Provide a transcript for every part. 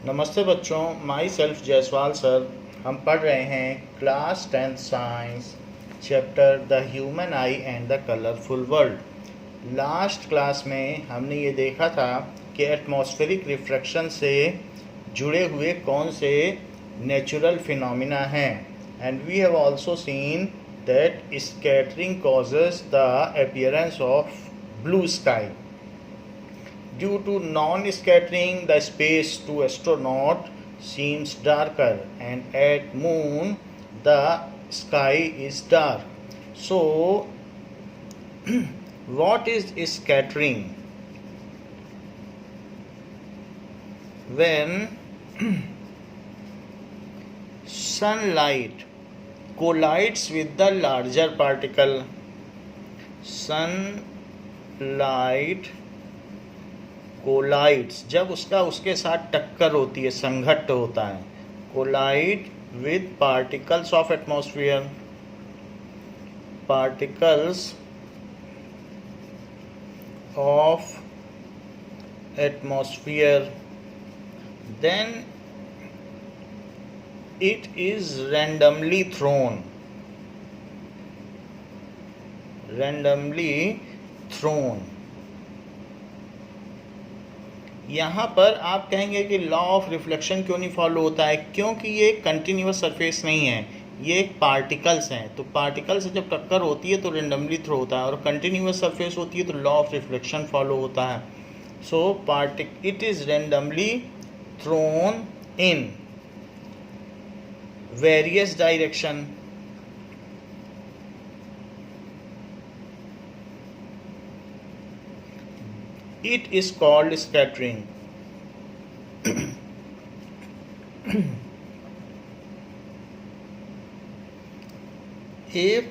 नमस्ते बच्चों, my self Jaiswal sir. हम पढ़ रहे हैं class 10th science chapter the human I and the colourful world. Last class में हमने ये देखा था कि एटमॉस्फेरिक रिफ्रैक्शन से जुड़े हुए कौन से नेचुरल फिनोमिना हैं, and we have also seen that scattering causes the appearance of blue sky. Due to non-scattering, the space to astronaut seems darker, and at moon the sky is dark. So, what is scattering? When sunlight collides with the larger particle, sunlight colloids, जब उसके साथ टक्कर होती है, संघट्ट होता है, colloid with particles of atmosphere, particles of atmosphere, then it is randomly thrown. यहाँ पर आप कहेंगे कि लॉ ऑफ रिफ्लेक्शन क्यों नहीं फॉलो होता है? क्योंकि ये कंटिन्यूअस सरफेस नहीं है, ये एक पार्टिकल्स हैं। तो पार्टिकल से जब टक्कर होती है तो रेंडमली थ्रो होता है, और कंटिन्यूअस सरफेस होती है तो लॉ ऑफ रिफ्लेक्शन फॉलो होता है. So it is randomly thrown in various direction. It is called scattering. If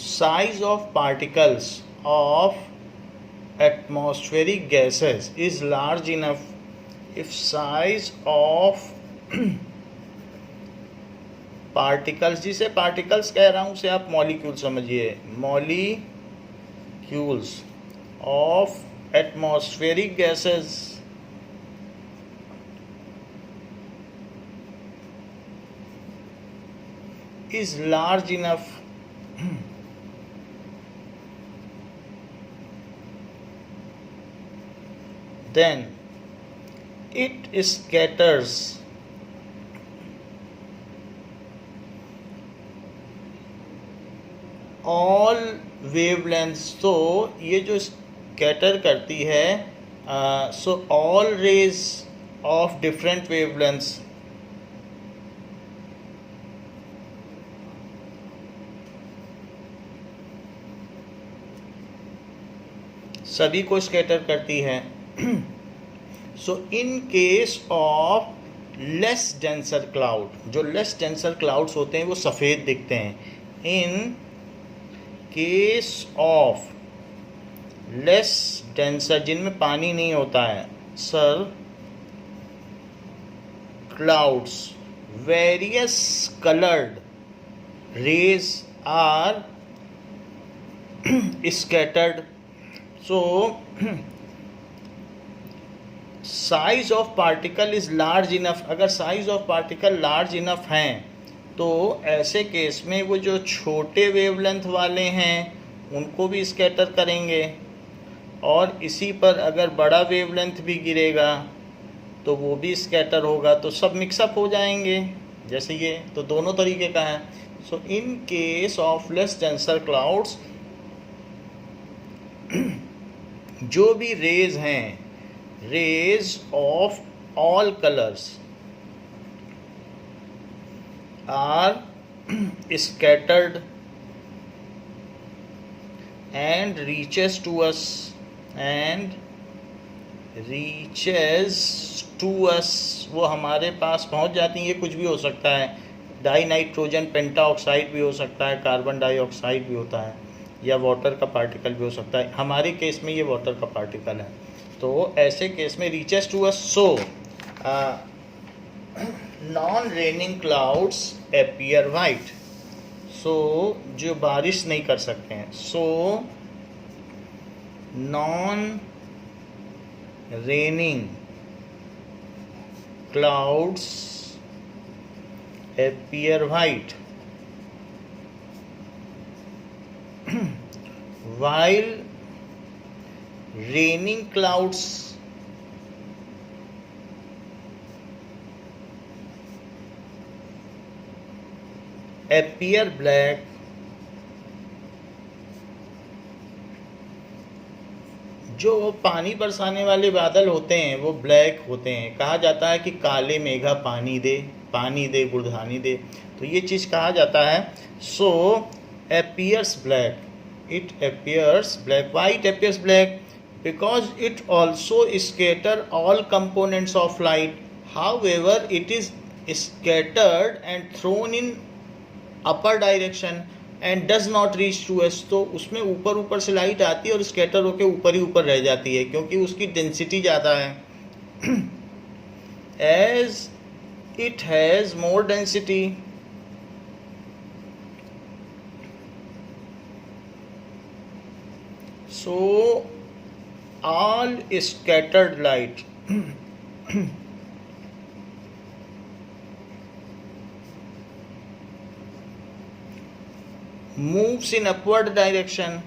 size of particles of atmospheric gases is large enough, if size of particles, जिसे particles कह रहा हूँ उसे आप molecule समझिए, molecules of atmospheric gases is large enough, then it scatters all wavelengths. तो ये जो स्कैटर करती है, so all rays of different wavelengths, सभी को स्कैटर करती है. So in case of less denser cloud, जो लेस डेंसर क्लाउड्स होते हैं वो सफ़ेद दिखते हैं. In case of less denser, जिनमें पानी नहीं होता है, sir clouds, various coloured rays are scattered. So size of particle is large enough. अगर size of particle large enough हैं तो ऐसे केस में वो जो छोटे वेवलेंथ वाले हैं उनको भी स्कैटर करेंगे, और इसी पर अगर बड़ा वेवलेंथ भी गिरेगा तो वो भी स्कैटर होगा. तो सब मिक्सअप हो जाएंगे जैसे ये. तो दोनों तरीके का है. So in case of less denser clouds, जो भी रेज हैं, rays of all colours are scattered and reaches to us, वो हमारे पास पहुंच जाती हैं. ये कुछ भी हो सकता है, डाई नाइट्रोजन पेंटाऑक्साइड भी हो सकता है, कार्बन डाइऑक्साइड भी होता है, या वाटर का पार्टिकल भी हो सकता है. हमारे केस में ये वाटर का पार्टिकल है. तो ऐसे केस में reaches to us. So non raining clouds appear white. So जो बारिश नहीं कर सकते हैं, so non raining clouds appear white, while raining clouds appear black. जो पानी बरसाने वाले बादल होते हैं वो ब्लैक होते हैं। कहा जाता है कि काले मेघा पानी दे गुड़धानी दे, तो ये चीज़ कहा जाता है। सो appears black, it appears black. Why it appears black? Because it also scatter all components of light. However, it is scattered and thrown in upper direction and does not reach to us. तो उसमें ऊपर से light आती है और scatter होके ऊपर ही ऊपर रह जाती है, क्योंकि उसकी डेंसिटी ज़्यादा है। As it has more density, so all scattered light moves in upward direction,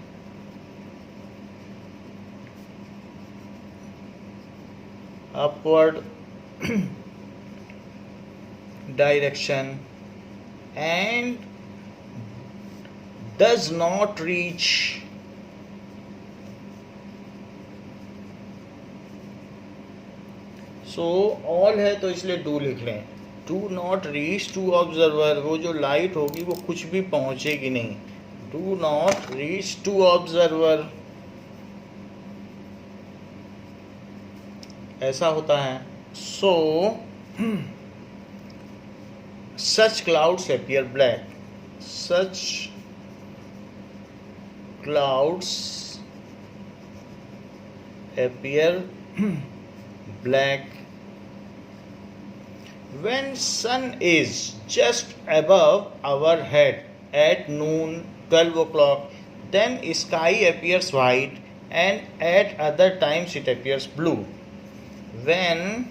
and does not reach so all है तो इसलिए डू लिख लें। Do not reach to observer, वो जो लाइट होगी वो कुछ भी पहुंचेगी नहीं। Do not reach to observer, ऐसा होता है। So such clouds appear black, such clouds appear black when sun is just above our head at noon 12 o'clock. Then sky appears white and at other times it appears blue. When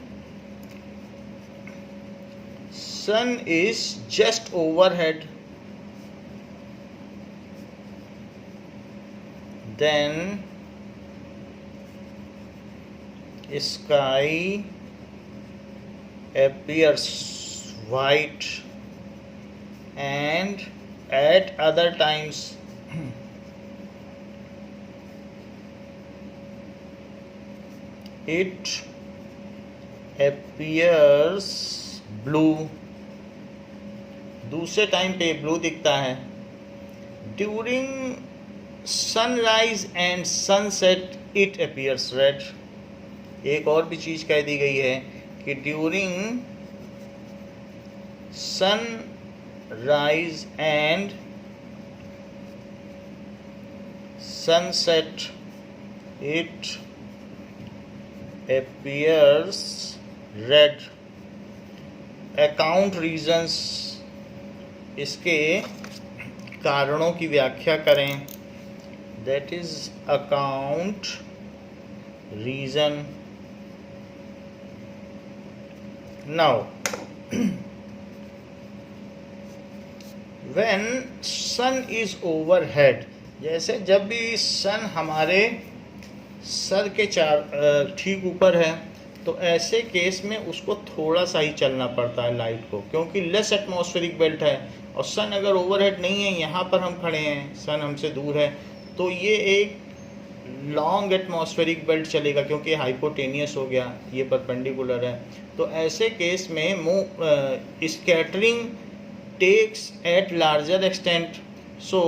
sun is just overhead, then sky appears white and at other times it appears blue. दूसरे time पे blue दिखता है। During sunrise and sunset it appears red. एक और भी चीज़ कह दी गई है कि during sunrise and sunset it appears red. Account reasons, इसके कारणों की व्याख्या करें। That is account reason. Now, when sun is overhead, जैसे जब भी सन हमारे सर के ठीक ऊपर है, तो ऐसे केस में उसको थोड़ा सा ही चलना पड़ता है लाइट को, क्योंकि लेस एटमॉस्फेरिक बेल्ट है। और सन अगर ओवरहेड नहीं है, यहाँ पर हम खड़े हैं, सन हमसे दूर है, तो ये एक लॉन्ग एटमॉस्फेरिक बेल्ट चलेगा, क्योंकि हाइपोटेनियस हो गया, ये परपेंडिकुलर है। तो ऐसे केस में scattering takes at larger extent, so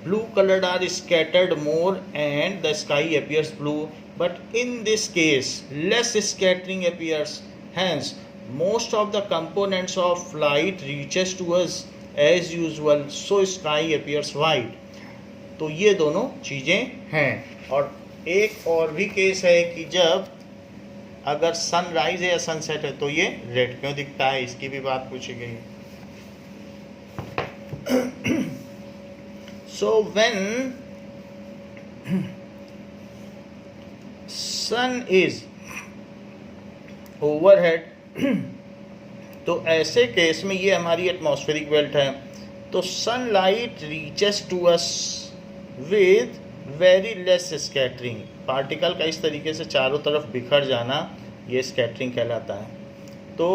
blue colored are scattered more and the sky appears blue, but in this case less scattering appears, hence most of the components of light reaches to us as usual, so sky appears white. तो ये दोनों चीज़ें हैं। और एक और भी case है कि जब अगर सनराइज है या सनसेट है to ये रेड क्यों दिखता है, इसकी भी बात पूछी गई। So when sun is overhead तो ऐसे केस में ये हमारी एटमॉस्फेरिक बेल्ट है। तो sunlight reaches to us with very less scattering, particle का इस तरीके से चारों तरफ बिखर जाना ये स्कैटरिंग कहलाता है। तो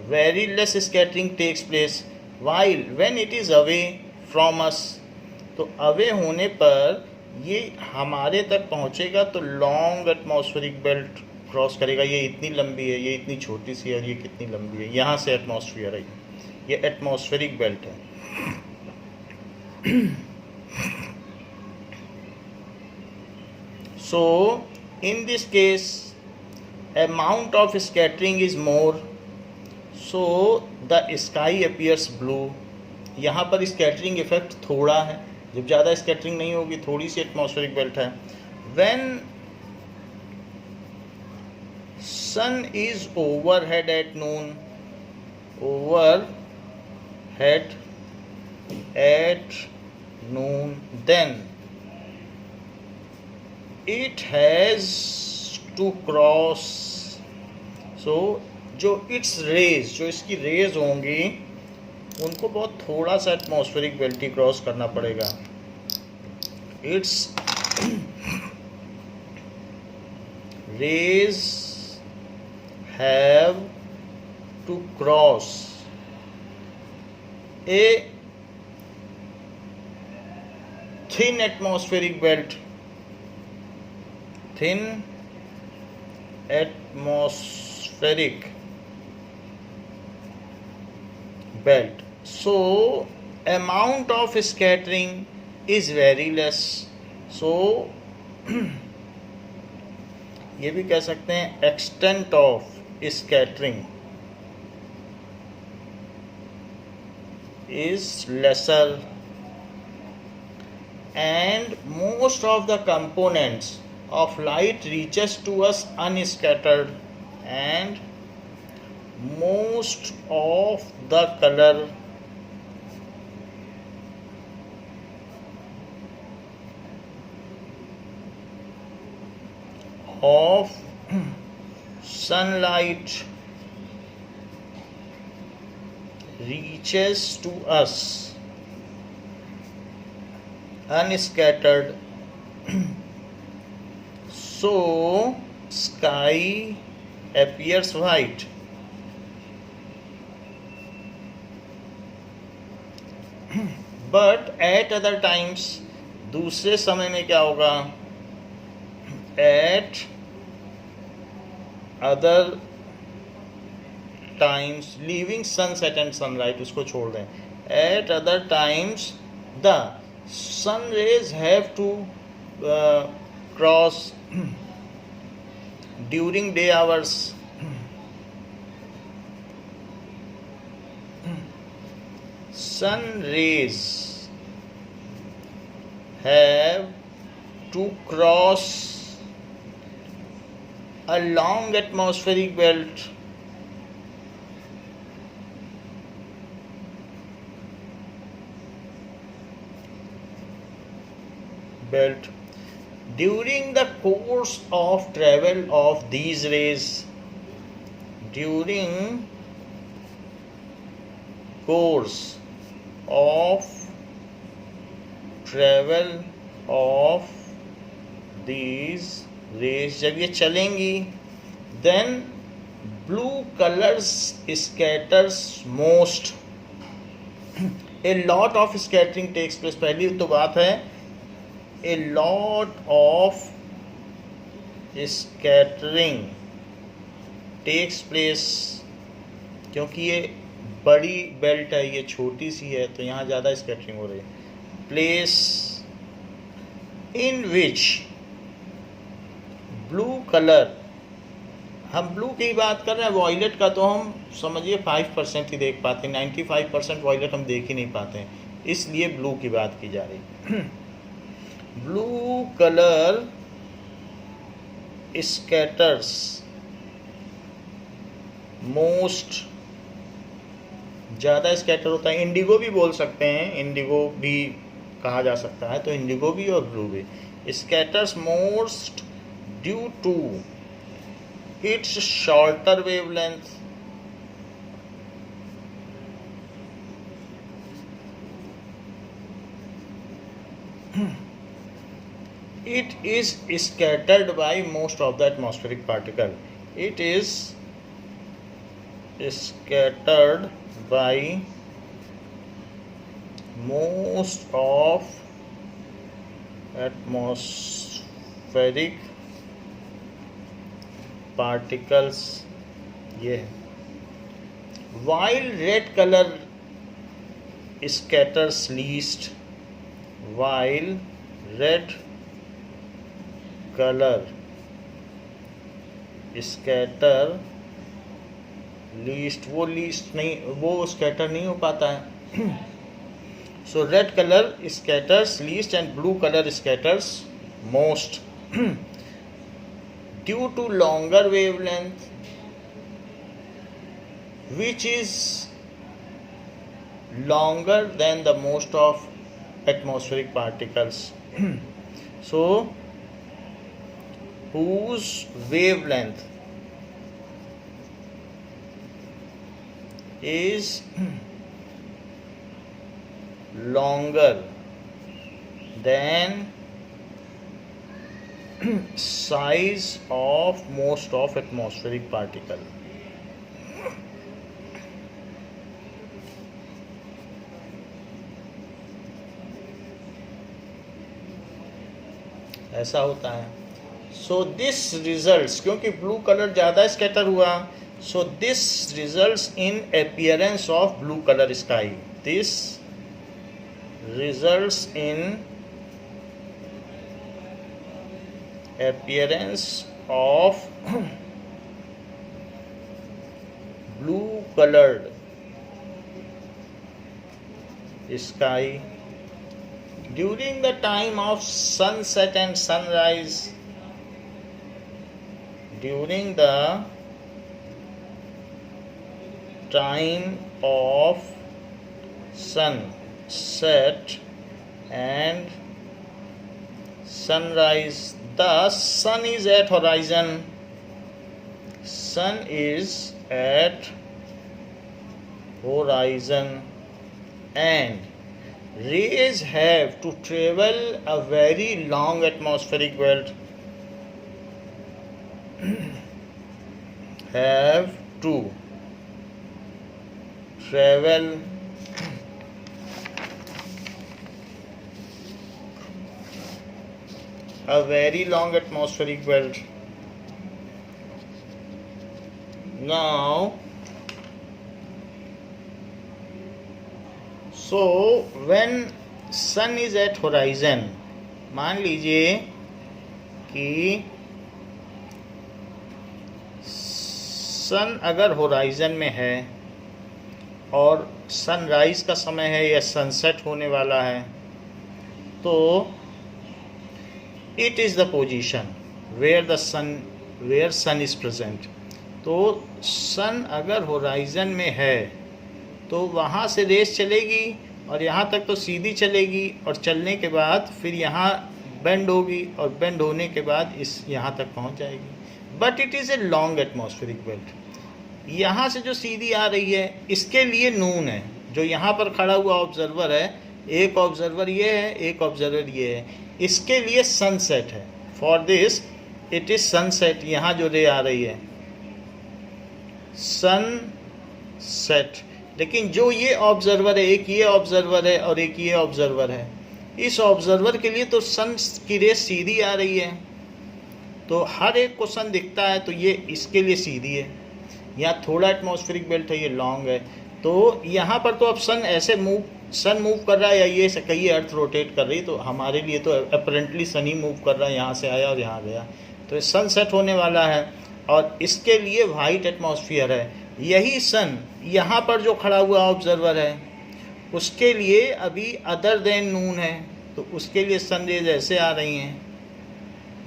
very less scattering takes place while when it is away from us. तो अवे होने पर ये हमारे तक पहुंचेगा तो लॉन्ग एटमॉस्फेरिक बेल्ट क्रॉस करेगा। ये इतनी लंबी है, ये इतनी छोटी सी है, और ये कितनी लंबी है, यहाँ से एटमॉस्फेयर है, ये एटमॉस्फेरिक बेल्ट है। So in this case amount of scattering is more, so the sky appears blue। यहाँ पर स्कैटरिंग इफेक्ट थोड़ा है, जब ज़्यादा स्कैटरिंग नहीं होगी, थोड़ी सी एटमॉस्फेरिक बेल्ट है। When sun is overhead at noon, overhead at noon, then it has to cross, so जो इट्स रेज, जो इसकी रेज होंगी उनको बहुत थोड़ा सा एटमॉस्फेरिक बेल्ट ही क्रॉस करना पड़ेगा। Its rays have to cross a thin atmospheric belt, thin atmospheric belt, so amount of scattering is very less। so ये भी कह सकते हैं extent of scattering is lesser and most of the components of light reaches to us unscattered and most of the color of sunlight reaches to us unscattered, so sky appears white। but at other times, दूसरे समय में क्या होगा, at other times, leaving sunset and sunlight उसको छोड़ दें, at other times the sun rays have to cross during day hours, sun rays have to cross a long atmospheric belt during the course of travel of these rays, during course of travel of these rays, जब ये चलेंगी, then blue colors scatters most, a lot of scattering takes place। पहली तो बात है a lot of scattering takes place, क्योंकि ये बड़ी बेल्ट है, ये छोटी सी है, तो यहाँ ज़्यादा स्कैटरिंग हो रही है। Place in which blue colour, हम ब्लू की बात कर रहे हैं, वॉयलेट का तो हम समझिए 5% ही देख पाते हैं, 95% वॉयलेट हम देख ही नहीं पाते हैं, इसलिए ब्लू की बात की जा रही। ब्लू कलर स्कैटर्स मोस्ट, ज़्यादा स्कैटर होता है। इंडिगो भी बोल सकते हैं, इंडिगो भी कहा जा सकता है, तो इंडिगो भी और ब्लू भी। Scatters most due to its shorter wavelength. It is scattered by most of the atmospheric particle. It is scattered by most of atmospheric particles. Yeah. While red color scatters least, while red color scatter least, वो least नहीं, वो scatter नहीं हो पाता है. So red color scatters least and blue color scatters most. Due to longer wavelength, which is longer than the most of atmospheric particles. So whose wavelength is longer than size of most of atmospheric particle. ऐसा होता है. So this results, क्योंकि blue colour ज़्यादा scatter हुआ, so this results in appearance of blue colour sky. This results in appearance of blue colored sky during the time of sunset and sunrise. During the time of sunset and sunrise, the sun is at horizon. Sun is at horizon and rays have to travel a very long atmospheric belt. Have to travel a very long atmospheric belt. Now, so when sun is at horizon, मान लीजिए कि सन अगर horizon में है और sunrise का समय है या सनसेट होने वाला है, तो it is the position where sun is present. तो सन अगर होराइजन में है तो वहाँ से रेस चलेगी और यहाँ तक तो सीधी चलेगी और चलने के बाद फिर यहाँ बेंड होगी और बेंड होने के बाद इस यहाँ तक पहुँच जाएगी. But it is a long atmospheric belt. यहाँ से जो सीधी आ रही है इसके लिए नून है. जो यहाँ पर खड़ा हुआ ऑब्जर्वर है, एक ऑब्जर्वर ये है, एक ऑब्जर्वर ये है, इसके लिए सनसेट है. For this it is sunset. यहाँ जो रे आ रही है सनसेट. लेकिन जो ये ऑब्जर्वर है, एक ये ऑब्जर्वर है और एक ये ऑब्जर्वर है, इस ऑब्जर्वर के लिए तो सन की रे सीधी आ रही है, तो हर एक को सन दिखता है, तो ये इसके लिए सीधी है. यहाँ थोड़ा एटमॉस्फेरिक बेल्ट है, ये लॉन्ग है. तो यहाँ पर तो अब सन मूव कर रहा है या ये कहीं अर्थ रोटेट कर रही है, तो हमारे लिए तो अपरेंटली सन ही मूव कर रहा है. यहाँ से आया और यहाँ गया, तो सन सेट होने वाला है और इसके लिए वाइट एटमॉस्फेयर है. यही सन यहाँ पर जो खड़ा हुआ ऑब्जर्वर है उसके लिए अभी अदर देन नून है, तो उसके लिए सन रेज ऐसे आ रही हैं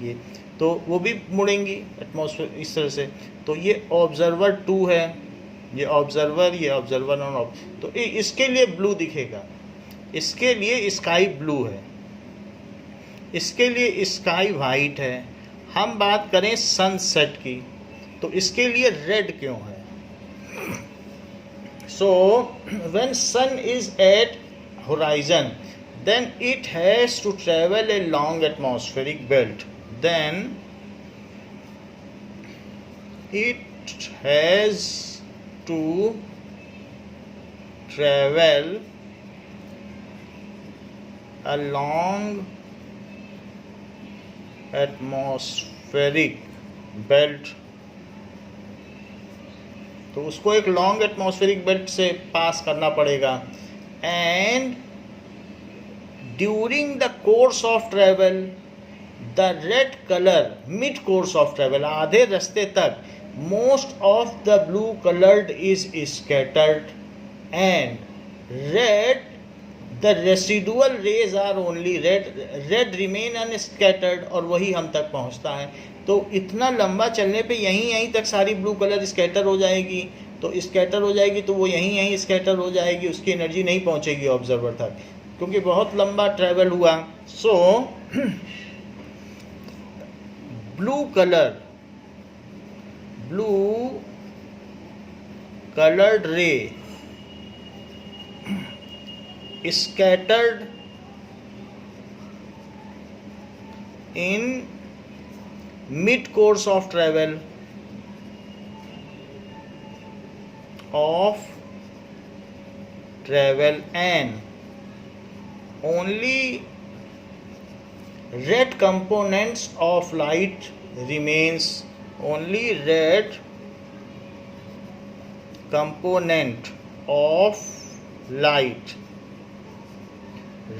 ये, तो वो भी मुड़ेंगी एटमॉस्फेयर इस तरह से. तो ये ऑब्जर्वर 2 है, ये ऑब्जर्वर और तो इसके लिए ब्लू दिखेगा. इसके लिए स्काई ब्लू है, इसके लिए स्काई वाइट है. हम बात करें सनसेट की, तो इसके लिए रेड क्यों है? So when sun is at horizon, then it has to travel a long atmospheric belt. Then it has to travel a long atmospheric belt. तो उसको एक लॉन्ग एटमॉस्फेरिक बेल्ट से पास करना पड़ेगा. And during the course of travel the red colour, mid course of travel, आधे रास्ते तक, most of the blue coloured is scattered and red the residual rays are only red. Red remain unscattered, और वही हम तक पहुंचता है. तो इतना लंबा चलने पे यहीं तक सारी ब्लू कलर स्कैटर हो जाएगी. तो स्कैटर हो जाएगी तो वो यहीं स्कैटर हो जाएगी, उसकी एनर्जी नहीं पहुंचेगी ऑब्जर्वर तक, क्योंकि बहुत लंबा ट्रैवल हुआ. सो ब्लू कलर्ड रे scattered in mid course of travel and only red components of light remains. Only red component of light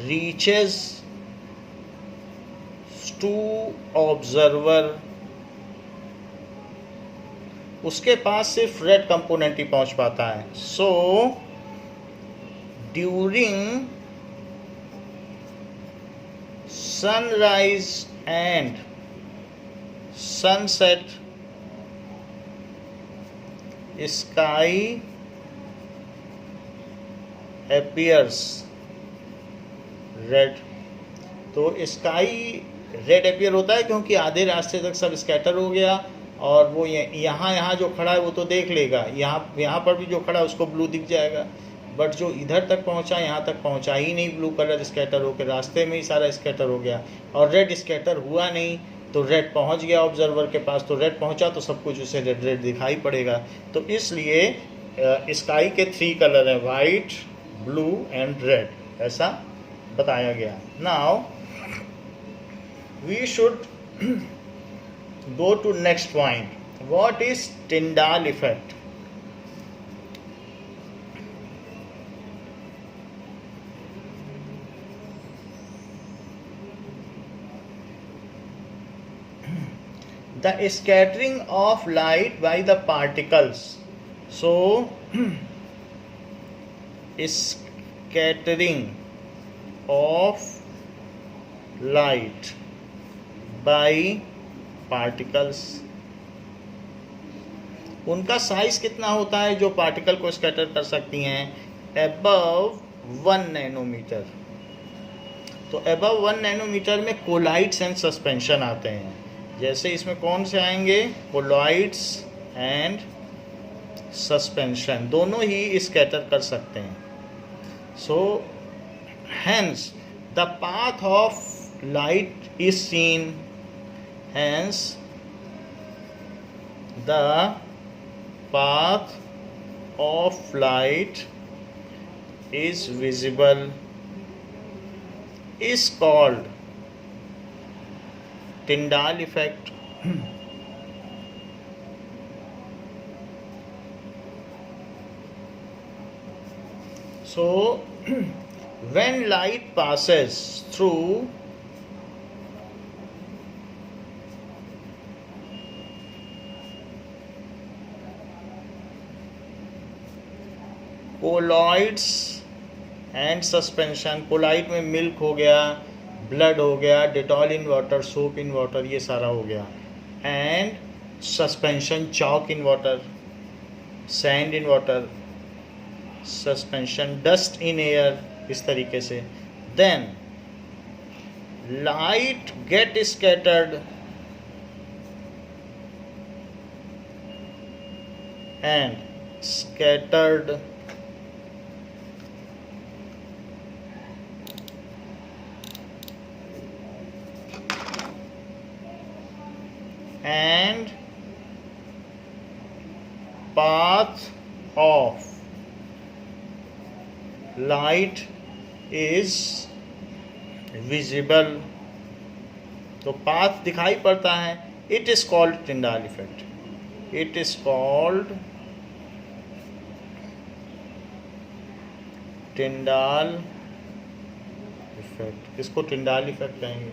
reaches to observer. उसके पास सिर्फ रेड कंपोनेंट ही पहुंच पाता है. So during sunrise and sunset sky appears red. तो sky red appear होता है क्योंकि आधे रास्ते तक सब स्कैटर हो गया, और वो यहाँ जो खड़ा है वो तो देख लेगा, यहाँ पर भी जो खड़ा है उसको ब्लू दिख जाएगा, बट जो इधर तक पहुँचा यहाँ तक पहुँचा ही नहीं. ब्लू कलर स्कैटर होकर रास्ते में ही सारा स्कैटर हो गया, और रेड स्कैटर हुआ नहीं. तो रेड पहुँच गया ऑब्जर्वर के पास, तो रेड पहुँचा तो सब कुछ उसे रेड दिखाई पड़ेगा. तो इसलिए स्काई के 3 कलर हैं, वाइट, ब्लू एंड रेड, ऐसा बताया गया. Now we should go to next point. What is Tyndall effect? The scattering of light by the particles. So scattering of light by particles, उनका साइज कितना होता है जो पार्टिकल को स्कैटर कर सकती हैं? Above 1 nanometre. तो अबव 1 नैनोमीटर में कोलाइड्स एंड सस्पेंशन आते हैं. जैसे इसमें कौन से आएंगे? कोलाइड्स एंड सस्पेंशन, दोनों ही स्कैटर कर सकते हैं. So hence the path of light is seen. Hence, the path of light is visible, is called Tyndall effect. So, when light passes through colloids and suspension, colloid में milk हो गया, blood हो गया, Dettol in water, soap in water, ये सारा हो गया. And suspension, chalk in water, sand in water, suspension, dust in air, इस तरीके से. Then light get scattered and scattered and path of light is visible, तो पाथ दिखाई पड़ता है, it is called Tyndall effect, it is called Tyndall effect, इसको Tyndall effect कहेंगे।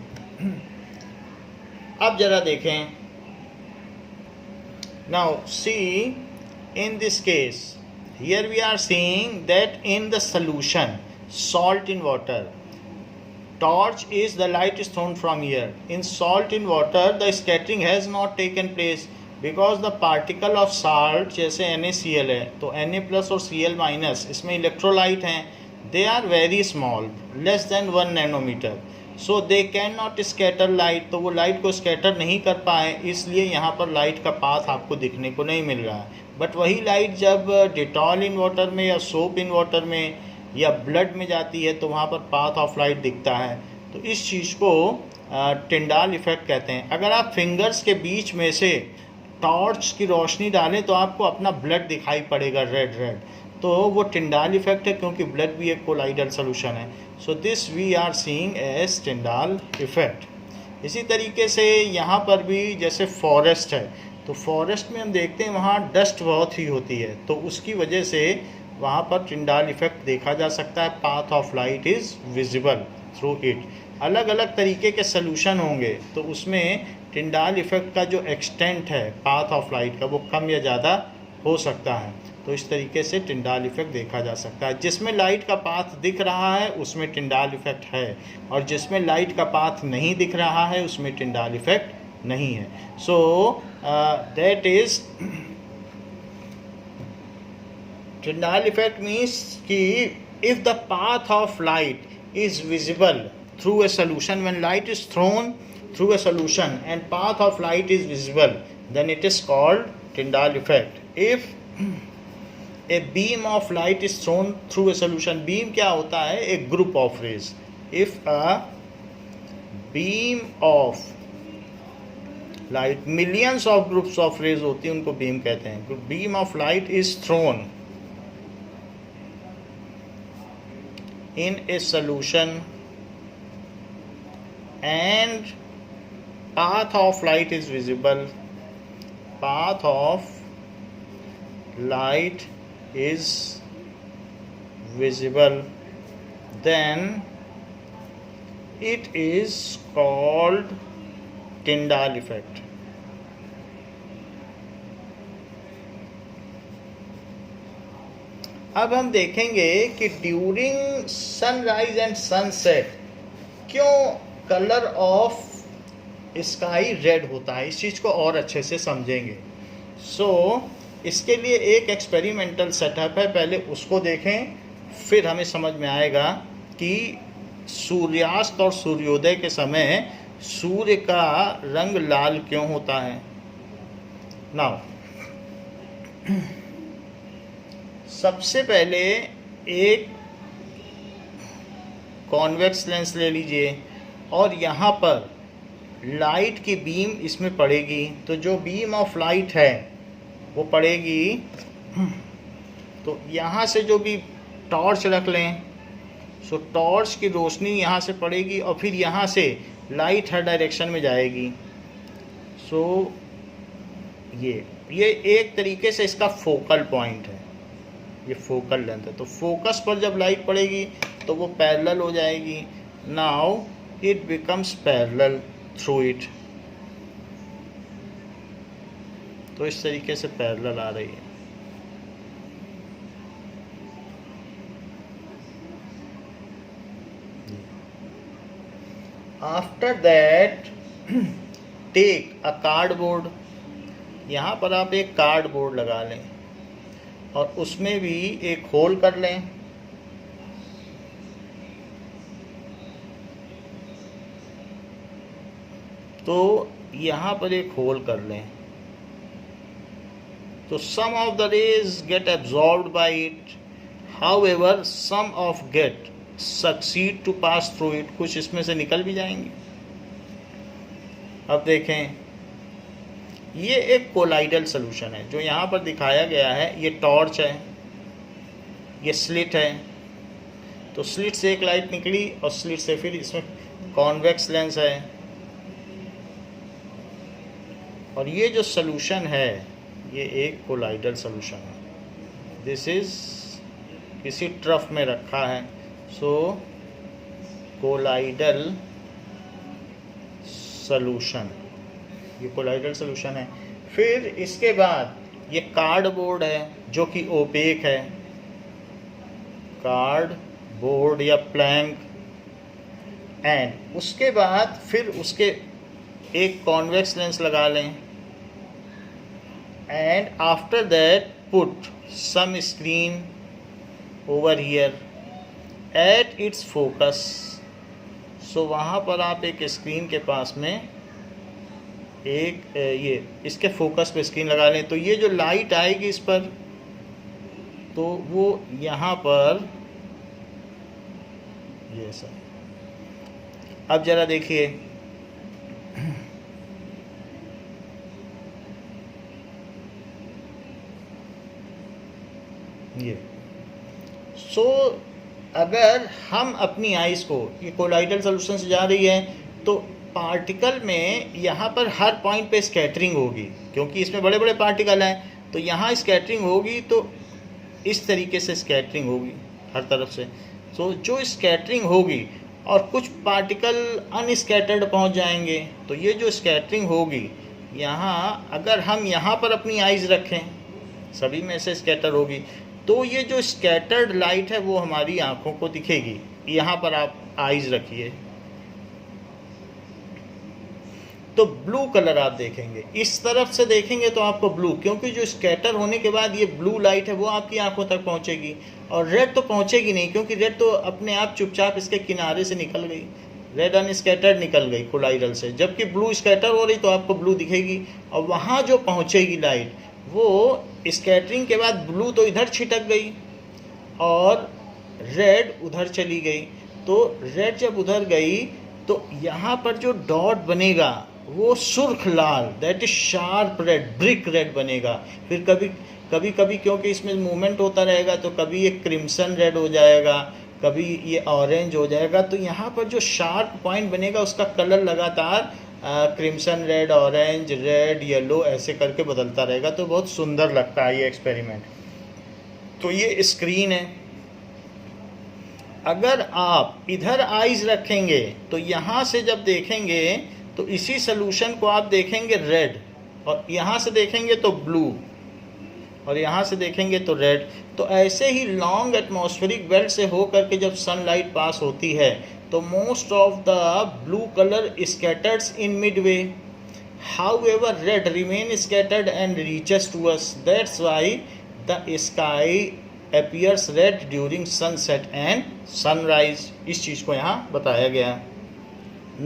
अब जरा देखें, now see in this case here we are seeing that in the solution salt in water, torch is the light is thrown from here. In salt in water the scattering has not taken place because the particle of salt जैसे NaCl है तो Na plus और Cl minus इसमें electrolyte हैं, they are very small, less than 1 nanometer, so they cannot scatter light, तो वो light को scatter नहीं कर पाए, इसलिए यहाँ पर लाइट का पाथ आपको दिखने को नहीं मिल रहा है। बट वही लाइट जब डिटॉल इन वाटर में या सोप इन वाटर में या ब्लड में जाती है तो वहाँ पर पाथ ऑफ लाइट दिखता है, तो इस चीज़ को टिंडाल इफेक्ट कहते हैं। अगर आप फिंगर्स के बीच में से टॉर्च की रोशनी डालें तो आपको अपना ब्लड दिखाई पड़ेगा रेड रेड, तो वो टिंडाल इफेक्ट है, क्योंकि ब्लड भी एक कोलाइडल सोल्यूशन है। So this we are seeing as Tyndall effect. इसी तरीके से यहाँ पर भी जैसे फॉरेस्ट है, तो फॉरेस्ट में हम देखते हैं वहाँ डस्ट बहुत ही होती है, तो उसकी वजह से वहाँ पर टिंडाल इफेक्ट देखा जा सकता है, path of light is visible through it. अलग अलग तरीके के सोल्यूशन होंगे तो उसमें टिंडाल इफेक्ट का जो एक्सटेंट है पाथ ऑफ लाइट का वो कम या ज़्यादा हो सकता है, तो इस तरीके से टिंडाल इफेक्ट देखा जा सकता है। जिसमें लाइट का पाथ दिख रहा है उसमें टिंडाल इफेक्ट है, और जिसमें लाइट का पाथ नहीं दिख रहा है उसमें टिंडाल इफेक्ट नहीं है। So that is Tyndall effect means कि if the path of light is visible through a solution, when light is thrown through a solution and path of light is visible, then it is called Tyndall effect. If a beam of light is thrown through a solution, beam क्या होता है? A group of rays. If a beam of light, millions of groups of rays होती हैं, उनको beam कहते हैं। beam of light is thrown in a solution and path of light is visible, path of light is visible, then it is called Tyndall effect. अब हम देखेंगे कि during sunrise and sunset क्यों कलर ऑफ स्काई रेड होता है, इस चीज़ को और अच्छे से समझेंगे। इसके लिए एक एक्सपेरिमेंटल सेटअप है, पहले उसको देखें, फिर हमें समझ में आएगा कि सूर्यास्त और सूर्योदय के समय सूर्य का रंग लाल क्यों होता है। नाउ सबसे पहले एक कॉन्वेक्स लेंस ले लीजिए और यहाँ पर लाइट की बीम इसमें पड़ेगी, तो जो बीम ऑफ लाइट है वो पड़ेगी, तो यहाँ से जो भी टॉर्च रख लें, सो टॉर्च की रोशनी यहाँ से पड़ेगी और फिर यहाँ से लाइट हर डायरेक्शन में जाएगी। सो ये एक तरीके से इसका फोकल पॉइंट है, ये फोकल लेंथ है। तो फोकस पर जब लाइट पड़ेगी तो वो पैरेलल हो जाएगी। Now it becomes parallel through it, तो इस तरीके से पैरेलल आ रही है। After that take a cardboard, यहाँ पर आप एक कार्डबोर्ड लगा लें और उसमें भी एक होल कर लें, तो यहाँ पर एक होल कर लें। तो some of the rays get absorbed by it, however some of get succeed to pass through it, कुछ इसमें से निकल भी जाएंगे। अब देखें, ये एक कोलाइडल सोल्यूशन है जो यहाँ पर दिखाया गया है। ये टॉर्च है, ये स्लिट है, तो स्लिट से एक लाइट निकली और स्लिट से फिर इसमें कॉन्वेक्स लेंस है, और ये जो सोल्यूशन है ये एक कोलाइडल सोल्यूशन है। दिस इज किसी ट्रफ में रखा है, सो कोलाइडल सोल्यूशन, ये कोलाइडल सोल्यूशन है। फिर इसके बाद ये कार्डबोर्ड है जो कि ओपेक है, कार्डबोर्ड या प्लैंक, एंड उसके बाद फिर उसके एक कॉन्वेक्स लेंस लगा लें, and after that put some screen over here at its focus. So वहाँ पर आप एक स्क्रीन के पास में एक ये इसके फोकस पे स्क्रीन लगा लें, तो ये जो लाइट आएगी इस पर, तो वो यहाँ पर ये सर। अब जरा देखिए, ये सो अगर हम अपनी आइज़ को, ये कोलाइडल सोल्यूशन से जा रही है, तो पार्टिकल में यहाँ पर हर पॉइंट पे स्कैटरिंग होगी, क्योंकि इसमें बड़े बड़े पार्टिकल हैं, तो यहाँ स्कैटरिंग होगी, तो इस तरीके से स्कैटरिंग होगी हर तरफ से। तो जो स्कैटरिंग होगी और कुछ पार्टिकल अनस्कैटर्ड पहुँच जाएंगे, तो ये जो स्कैटरिंग होगी यहाँ, अगर हम यहाँ पर अपनी आइज़ रखें, सभी में से स्कैटर होगी, तो ये जो स्कैटर्ड लाइट है वो हमारी आँखों को दिखेगी। यहाँ पर आप आइज़ रखिए, तो ब्लू कलर आप देखेंगे, इस तरफ से देखेंगे तो आपको ब्लू, क्योंकि जो स्कैटर होने के बाद ये ब्लू लाइट है वो आपकी आंखों तक पहुंचेगी, और रेड तो पहुंचेगी नहीं, क्योंकि रेड तो अपने आप चुपचाप इसके किनारे से निकल गई, रेड अनस्कैटर्ड निकल गई कोलाइडल से, जबकि ब्लू स्कैटर हो रही तो आपको ब्लू दिखेगी, और वहाँ जो पहुँचेगी लाइट वो स्कैटरिंग के बाद ब्लू तो इधर छिटक गई और रेड उधर चली गई। तो रेड जब उधर गई तो यहाँ पर जो डॉट बनेगा वो सुर्ख लाल, that is sharp red, brick red बनेगा। फिर कभी कभी क्योंकि इसमें मूवमेंट होता रहेगा तो कभी ये क्रिम्सन रेड हो जाएगा, कभी ये ऑरेंज हो जाएगा, तो यहाँ पर जो शार्प पॉइंट बनेगा उसका कलर लगातार crimson red, orange, red, yellow ऐसे करके बदलता रहेगा। तो बहुत सुंदर लगता है ये एक्सपेरिमेंट। तो ये स्क्रीन है, अगर आप इधर आइज रखेंगे तो यहाँ से जब देखेंगे तो इसी सोल्यूशन को आप देखेंगे रेड, और यहाँ से देखेंगे तो ब्लू, और यहाँ से देखेंगे तो रेड। तो ऐसे ही लॉन्ग एटमॉस्फेरिक बेल्ट से हो करके जब सनलाइट पास होती है तो most of the blue colour scatters in Midway, however red remain scattered and reaches to us. That's why the sky appears red during sunset and sunrise. इस चीज़ को यहाँ बताया गया।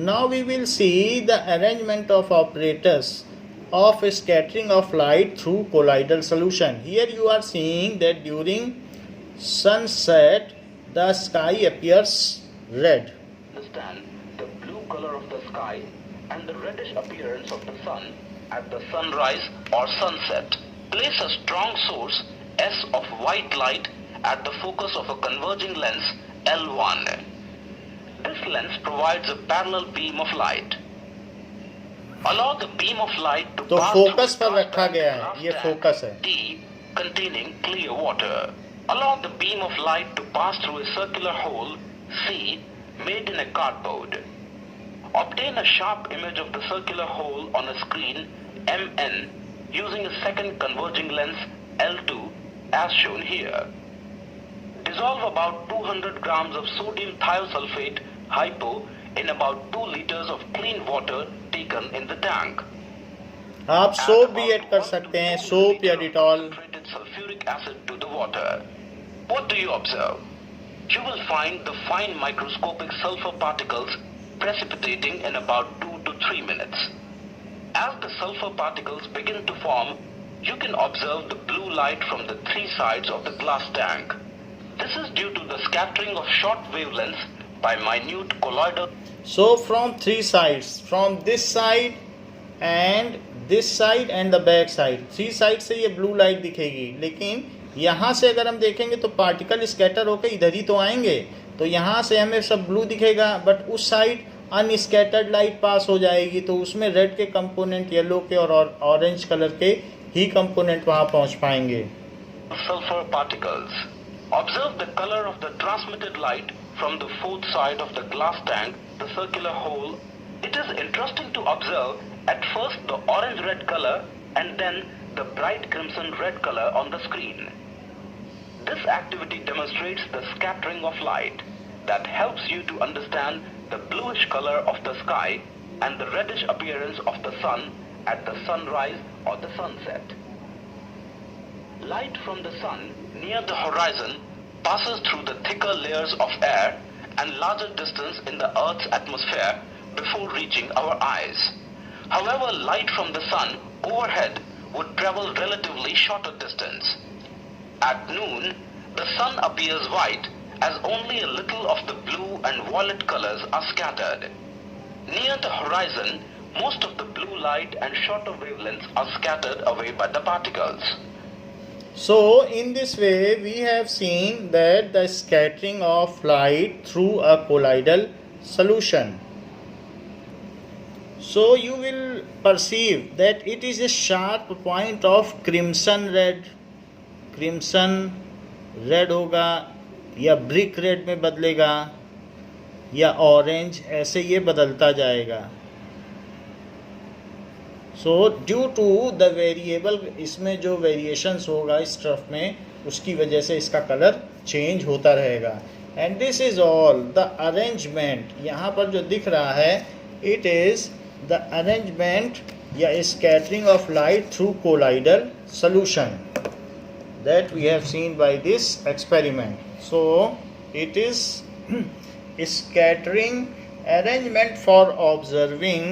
Now we will see the arrangement of operators of scattering of light through colloidal solution. Here you are seeing that during sunset the sky appears red. Understand the blue color of the sky and the reddish appearance of the sun at the sunrise or sunset. Place a strong source S of white light at the focus of a converging lens L1. This lens provides a parallel beam of light. Allow the beam of light to तो pass focus through पर रखा गया है, ये focus है D containing clear water. Allow the beam of light to pass through a circular hole C made in a cardboard. Obtain a sharp image of the circular hole on a screen MN using a second converging lens L2 as shown here. Dissolve about 200 grams of sodium thiosulfate hypo in about 2 liters of clean water taken in the tank. आप soap भी add कर सकते हैं, soap या Dettol. Concentrated sulfuric acid to the water. What do you observe? You will find the fine microscopic sulfur particles precipitating in about 2 to 3 minutes. As the sulfur particles begin to form, you can observe the blue light from the three sides of the glass tank. This is due to the scattering of short wavelengths by minute colloidal. So from three sides, from this side and the back side, three side से ये blue light दिखेगी, लेकिन यहाँ से अगर हम देखेंगे तो पार्टिकल स्कैटर होकर इधर ही तो आएंगे, तो यहाँ से हमें सब ब्लू दिखेगा, बट उस साइड अनस्कैटर्ड लाइट पास हो जाएगी, तो उसमें रेड के कंपोनेंट, येलो के और ऑरेंज कलर के ही कंपोनेंट वहाँ पहुँच पाएंगे. Sulfur particles. Observe the color of the transmitted light from the fourth side of the glass tank, the circular hole. It is interesting to observe at first the orange-red color and then the bright crimson-red color on the screen. This activity demonstrates the scattering of light that helps you to understand the bluish color of the sky and the reddish appearance of the sun at the sunrise or the sunset. Light from the sun near the horizon passes through the thicker layers of air and larger distance in the Earth's atmosphere before reaching our eyes. However, light from the sun overhead would travel relatively shorter distance. At noon, the sun appears white as only a little of the blue and violet colors are scattered. Near the horizon, most of the blue light and shorter wavelengths are scattered away by the particles. So in this way we have seen that the scattering of light through a colloidal solution. So you will perceive that it is a sharp point of crimson red होगा या brick red में बदलेगा या orange, ऐसे ये बदलता जाएगा. So due to the variable, इसमें जो वेरिएशंस होगा इस स्ट्रफ में, उसकी वजह से इसका कलर चेंज होता रहेगा. And this is all the arrangement. यहाँ पर जो दिख रहा है, इट इज़ द अरेंजमेंट या scattering of light through colloidal solution that we have seen by this experiment. So it is scattering arrangement for observing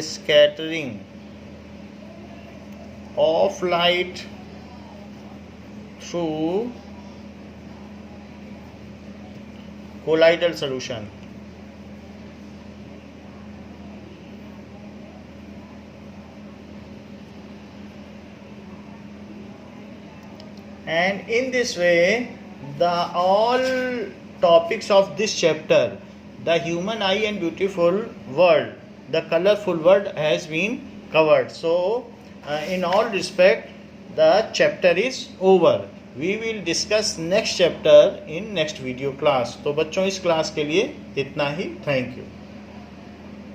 scattering of light through colloidal solution. And in this way, the all topics of this chapter, the human eye and beautiful world, the colorful world, has been covered. So in all respect, the chapter is over. We will discuss next chapter in next video class. तो बच्चों इस class के लिए इतना ही. Thank you.